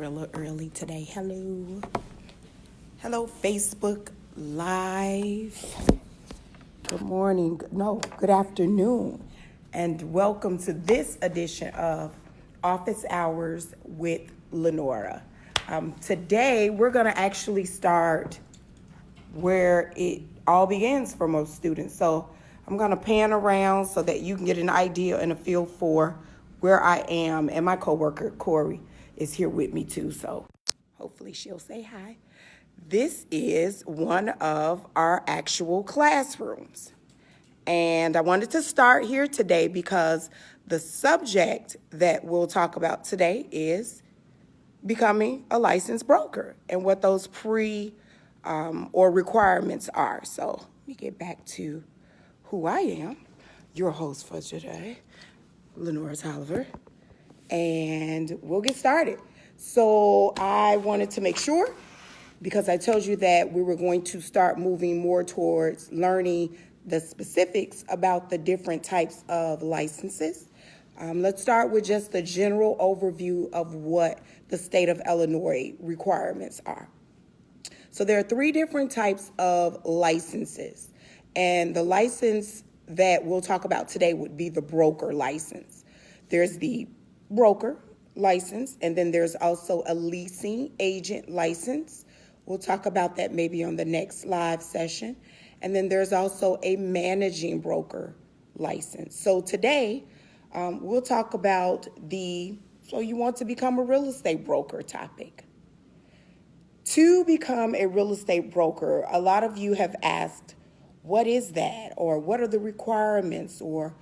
real early today. Hello, Facebook Live. Good morning. No, good afternoon. And welcome to this edition of Office Hours with Lanora. Today, we're going to actually start where it all begins for most students. So I'm going to pan around so that you can get an idea and a feel for where I am. And my coworker, Corey, is here with me too. So hopefully she'll say hi. This is one of our actual classrooms. And I wanted to start here today because the subject that we'll talk about today is becoming a licensed broker and what those or requirements are. So let me get back to who I am, your host for today, Lanora Tolliver, and we'll get started. So I wanted to make sure, because I told you that we were going to start moving more towards learning the specifics about the different types of licenses. Let's start with just the general overview of what the state of Illinois requirements are. So there are three different types of licenses, and the license that we'll talk about today would be the broker license. There's the broker license, and then there's also a leasing agent license. We'll talk about that maybe on the next live session. And then there's also a managing broker license. So today, we'll talk about so you want to become a real estate broker topic. To become a real estate broker, a lot of you have asked, what is that? Or what are the requirements? Or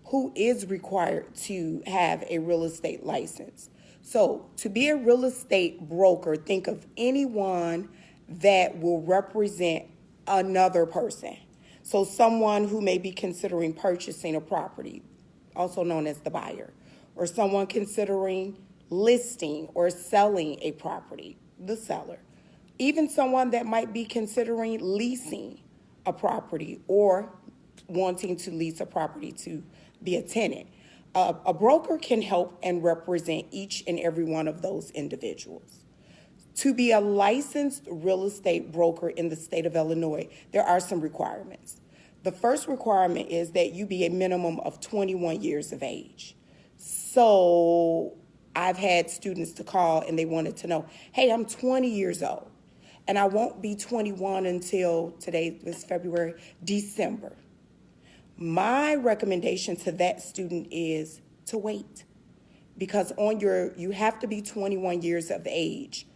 who is required to have a real estate license? So to be a real estate broker, think of anyone that will represent another person. So someone who may be considering purchasing a property, also known as the buyer, or someone considering listing or selling a property, the seller. Even someone that might be considering leasing a property or wanting to lease a property to be a tenant. A broker can help and represent each and every one of those individuals. To be a licensed real estate broker in the state of Illinois, there are some requirements. The first requirement is that you be a minimum of 21 years of age. So I've had students to call and they wanted to know, hey, I'm 20 years old and I won't be 21 until today is February, December. My recommendation to that student is to wait, because you have to be 21 years of age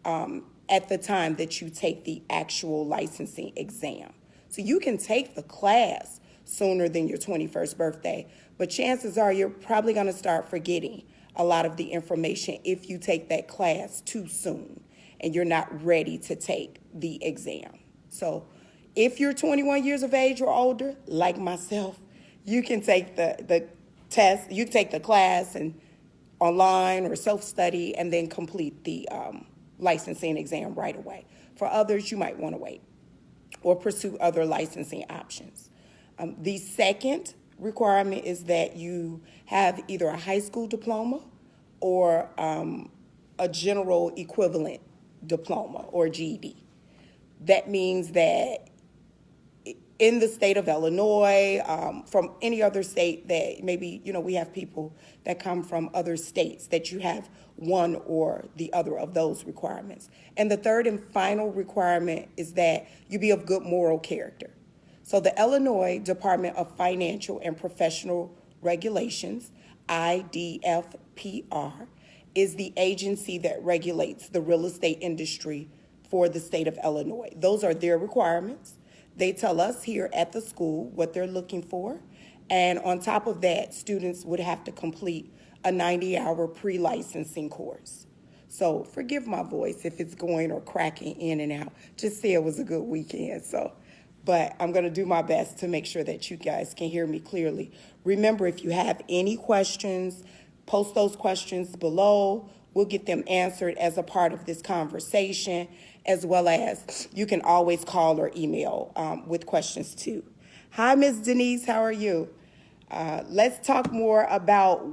at the time that you take the actual licensing exam. So you can take the class sooner than your 21st birthday, but chances are you're probably going to start forgetting a lot of the information if you take that class too soon and you're not ready to take the exam. So if you're 21 years of age or older, like myself, you can take the test, you take the class and online or self-study and then complete the licensing exam right away. For others, you might want to wait or pursue other licensing options. The second requirement is that you have either a high school diploma or a general equivalent diploma or GED. That means that in the state of Illinois, from any other state that maybe, we have people that come from other states, that you have one or the other of those requirements. And the third and final requirement is that you be of good moral character. So the Illinois Department of Financial and Professional Regulations, IDFPR, is the agency that regulates the real estate industry for the state of Illinois. Those are their requirements. They tell us here at the school what they're looking for. And on top of that, students would have to complete a 90-hour pre-licensing course. So forgive my voice if it's going or cracking in and out. Just say it was a good weekend. But I'm going to do my best to make sure that you guys can hear me clearly. Remember, if you have any questions, post those questions below. We'll get them answered as a part of this conversation, as well as you can always call or email with questions too. Hi, Ms. Denise, how are you? Let's talk more about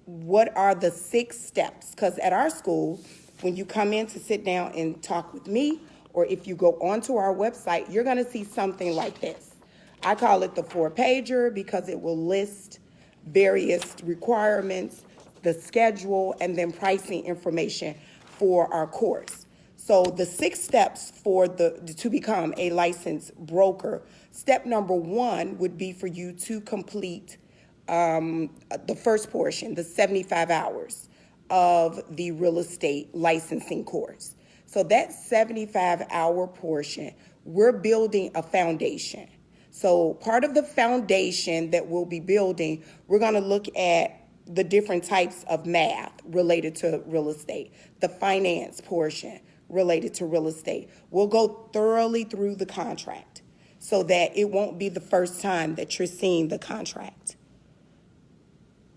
what are the 6 steps, because at our school, when you come in to sit down and talk with me, or if you go onto our website, you're going to see something like this. I call it the 4-pager because it will list various requirements, the schedule, and then pricing information for our course. So the 6 steps to become a licensed broker. Step number 1 would be for you to complete the first portion, the 75 hours of the real estate licensing course. So that 75-hour portion, we're building a foundation. So part of the foundation that we'll be building, we're going to look at the different types of math related to real estate, the finance portion related to real estate. We'll go thoroughly through the contract so that it won't be the first time that you're seeing the contract.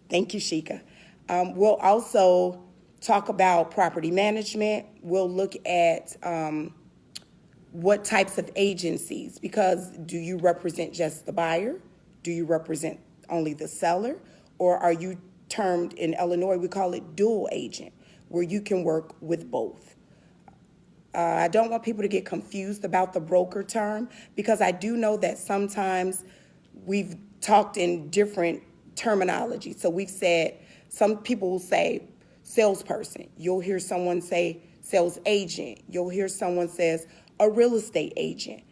Thank you, Sheikah. We'll also talk about property management. We'll look at what types of agencies, because do you represent just the buyer? Do you represent only the seller? Or are you termed in Illinois, we call it dual agent, where you can work with both? I don't want people to get confused about the broker term, because I do know that sometimes we've talked in different terminology. So we've said, some people will say salesperson. You'll hear someone say sales agent. You'll hear someone says a real estate agent.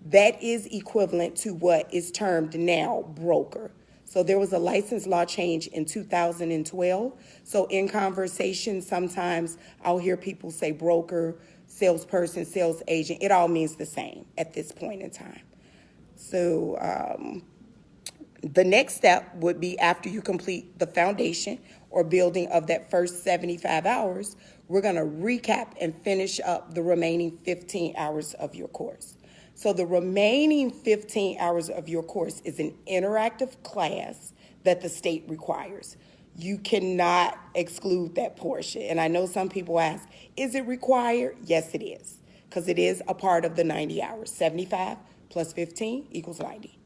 That is equivalent to what is termed now broker. So there was a license law change in 2012. So in conversation, sometimes I'll hear people say broker, salesperson, sales agent. It all means the same at this point in time. So the next step would be, after you complete the foundation or building of that first 75 hours, we're going to recap and finish up the remaining 15 hours of your course. So the remaining 15 hours of your course is an interactive class that the state requires. You cannot exclude that portion. And I know some people ask, is it required? Yes, it is, because it is a part of the 90 hours. 75 plus 15 equals 90.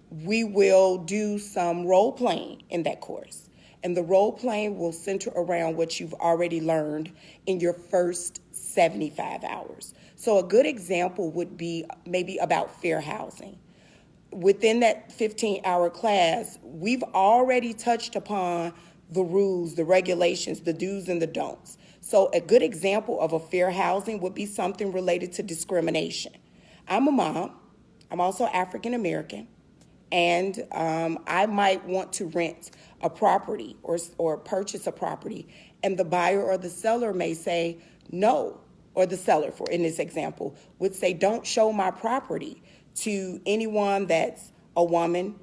We will do some role playing in that course. And the role playing will center around what you've already learned in your first 75 hours. So a good example would be maybe about fair housing. Within that 15-hour class, we've already touched upon the rules, the regulations, the do's and the don'ts. So a good example of a fair housing would be something related to discrimination. I'm a mom. I'm also African American. And I might want to rent a property or purchase a property, and the buyer or the seller may say no, or the seller, for in this example, would say, don't show my property to anyone that's a woman,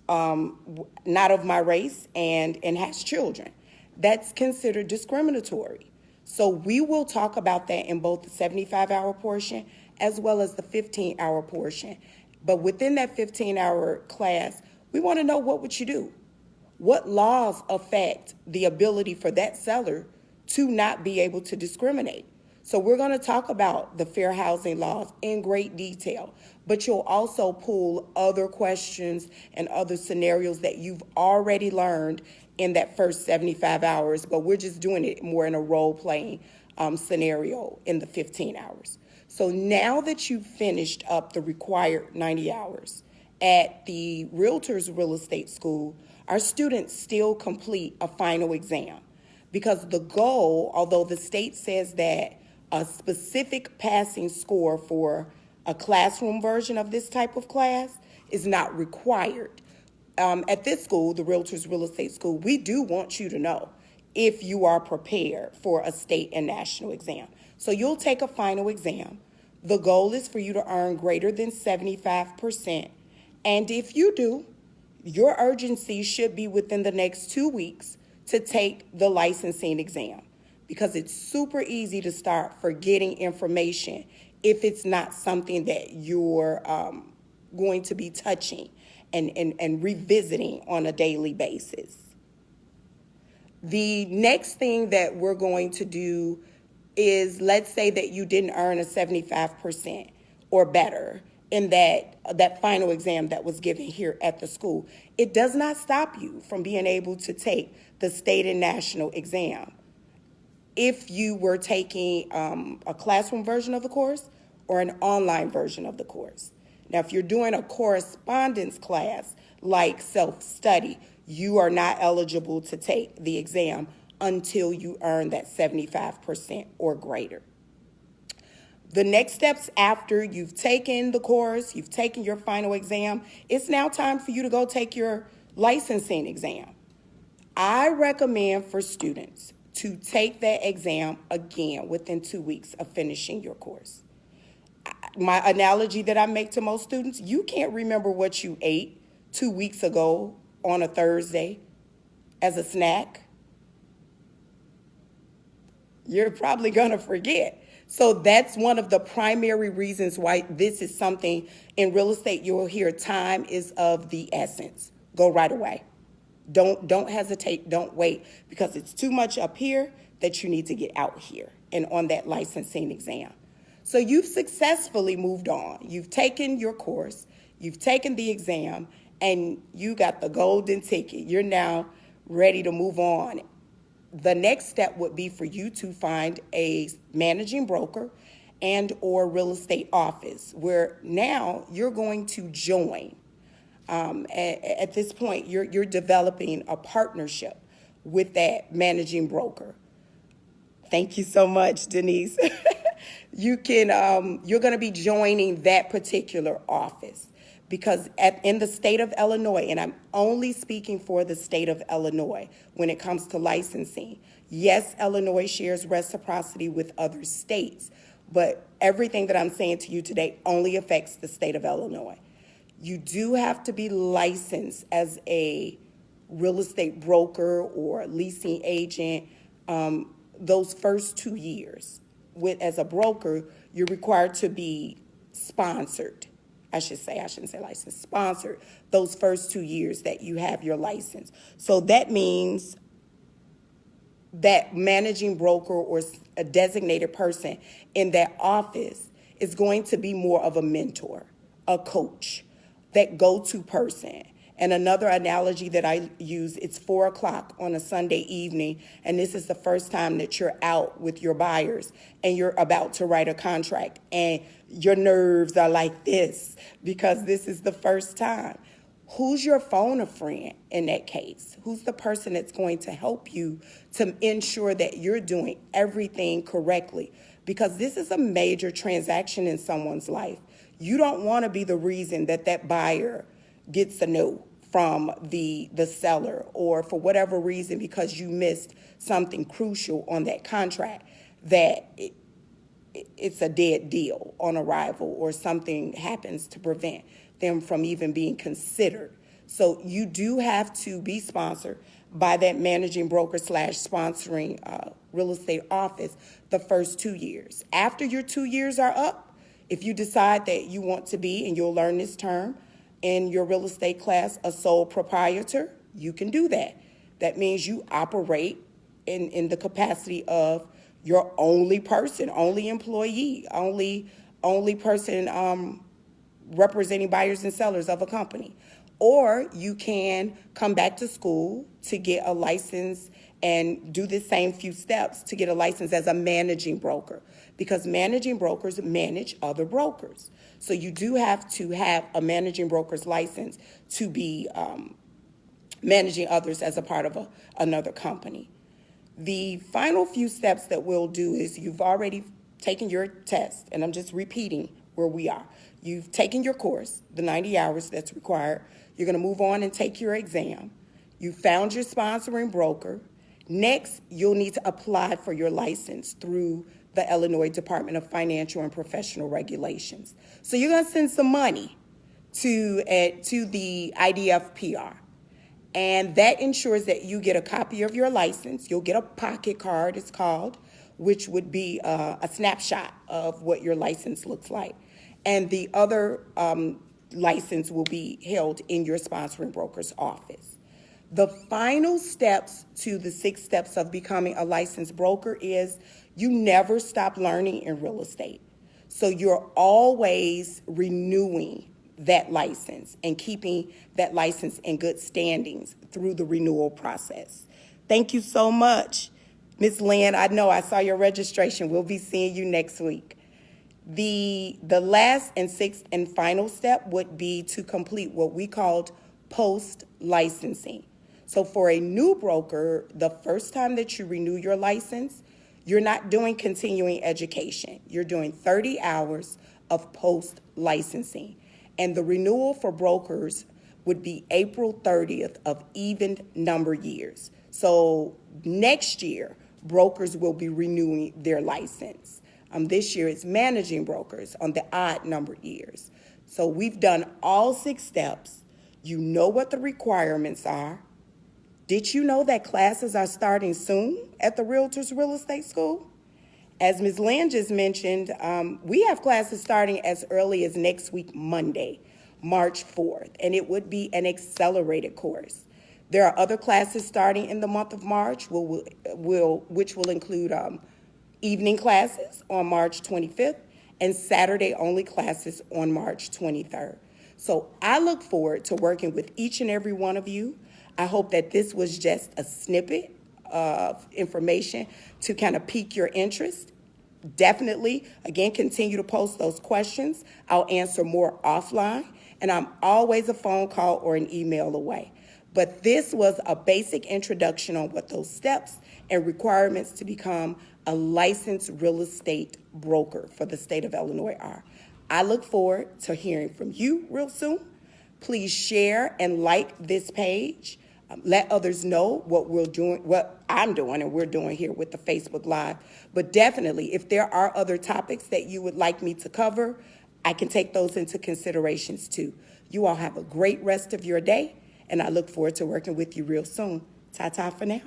not of my race, and has children. That's considered discriminatory. So we will talk about that in both the 75-hour portion as well as the 15-hour portion. But within that 15-hour class, we want to know, what would you do? What laws affect the ability for that seller to not be able to discriminate? So we're going to talk about the fair housing laws in great detail, but you'll also pull other questions and other scenarios that you've already learned in that first 75 hours, but we're just doing it more in a role-playing scenario in the 15 hours. So now that you've finished up the required 90 hours at the Realtors Real Estate School, our students still complete a final exam, because the goal, although the state says that a specific passing score for a classroom version of this type of class is not required. At this school, the Realtors Real Estate School, we do want you to know if you are prepared for a state and national exam. So you'll take a final exam. The goal is for you to earn greater than 75%. And if you do, your urgency should be within the next 2 weeks to take the licensing exam, because it's super easy to start forgetting information if it's not something that you're going to be touching and revisiting on a daily basis. The next thing that we're going to do is, let's say that you didn't earn a 75% or better in that final exam that was given here at the school. It does not stop you from being able to take the state and national exam. if you were taking a classroom version of the course or an online version of the course. Now, if you're doing a correspondence class like self-study, you are not eligible to take the exam until you earn that 75% or greater. The next steps after you've taken the course, you've taken your final exam, it's now time for you to go take your licensing exam. I recommend for students to take that exam again within 2 weeks of finishing your course. My analogy that I make to most students, you can't remember what you ate 2 weeks ago on a Thursday as a snack. You're probably going to forget. So that's one of the primary reasons why this is something in real estate you'll hear time is of the essence. Go right away. Don't hesitate, don't wait, because it's too much up here that you need to get out here and on that licensing exam. So you've successfully moved on. You've taken your course, you've taken the exam, and you got the golden ticket. You're now ready to move on. The next step would be for you to find a managing broker and or real estate office where now you're going to join. At this point, you're developing a partnership with that managing broker. Thank you so much, Denise. You're going to be joining that particular office because in the state of Illinois, and I'm only speaking for the state of Illinois when it comes to licensing. Yes, Illinois shares reciprocity with other states, but everything that I'm saying to you today only affects the state of Illinois. You do have to be licensed as a real estate broker or leasing agent those first 2 years. As a broker, you're required to be sponsored. I shouldn't say licensed, sponsored those first 2 years that you have your license. So that means that managing broker or a designated person in that office is going to be more of a mentor, a coach, that go-to person. And another analogy that I use, it's 4 o'clock on a Sunday evening, and this is the first time that you're out with your buyers and you're about to write a contract, and your nerves are like this because this is the first time. Who's your phone a friend in that case? Who's the person that's going to help you to ensure that you're doing everything correctly? Because this is a major transaction in someone's life. You don't want to be the reason that buyer gets a no from the seller, or for whatever reason, because you missed something crucial on that contract, that it's a dead deal on arrival or something happens to prevent them from even being considered. So you do have to be sponsored by that managing broker / sponsoring real estate office the first 2 years. After your 2 years are up, if you decide that you want to be, and you'll learn this term in your real estate class, a sole proprietor, you can do that. That means you operate in the capacity of your only person, only employee, only person representing buyers and sellers of a company. Or you can come back to school to get a license and do the same few steps to get a license as a managing broker, because managing brokers manage other brokers. So you do have to have a managing broker's license to be managing others as a part of another company. The final few steps that we'll do is you've already taken your test, and I'm just repeating where we are. You've taken your course, the 90 hours that's required. You're going to move on and take your exam. You found your sponsoring broker. Next, you'll need to apply for your license through the Illinois Department of Financial and Professional Regulations. So you're going to send some money to the IDFPR. And that ensures that you get a copy of your license. You'll get a pocket card, it's called, which would be a snapshot of what your license looks like. And the other license will be held in your sponsoring broker's office. The final steps to the 6 steps of becoming a licensed broker is you never stop learning in real estate. So you're always renewing that license and keeping that license in good standings through the renewal process. Thank you so much. Ms. Lynn, I know I saw your registration. We'll be seeing you next week. The last and sixth and final step would be to complete what we called post-licensing. So for a new broker, the first time that you renew your license, you're not doing continuing education. You're doing 30 hours of post-licensing. And the renewal for brokers would be April 30th of even number years. So next year, brokers will be renewing their license. This year, it's managing brokers on the odd numbered years. So we've done all 6 steps. You know what the requirements are. Did you know that classes are starting soon at the Realtors Real Estate School? As Ms. Lynn just mentioned, we have classes starting as early as next week, Monday, March 4th, and it would be an accelerated course. There are other classes starting in the month of March, which will include evening classes on March 25th and Saturday-only classes on March 23rd. So I look forward to working with each and every one of you. I hope that this was just a snippet of information to kind of pique your interest. Definitely, again, continue to post those questions. I'll answer more offline, and I'm always a phone call or an email away. But this was a basic introduction on what those steps and requirements to become a licensed real estate broker for the state of Illinois are. I look forward to hearing from you real soon. Please share and like this page. Let others know what I'm doing and we're doing here with the Facebook Live. But definitely, if there are other topics that you would like me to cover, I can take those into considerations too. You all have a great rest of your day, and I look forward to working with you real soon. Ta-ta for now.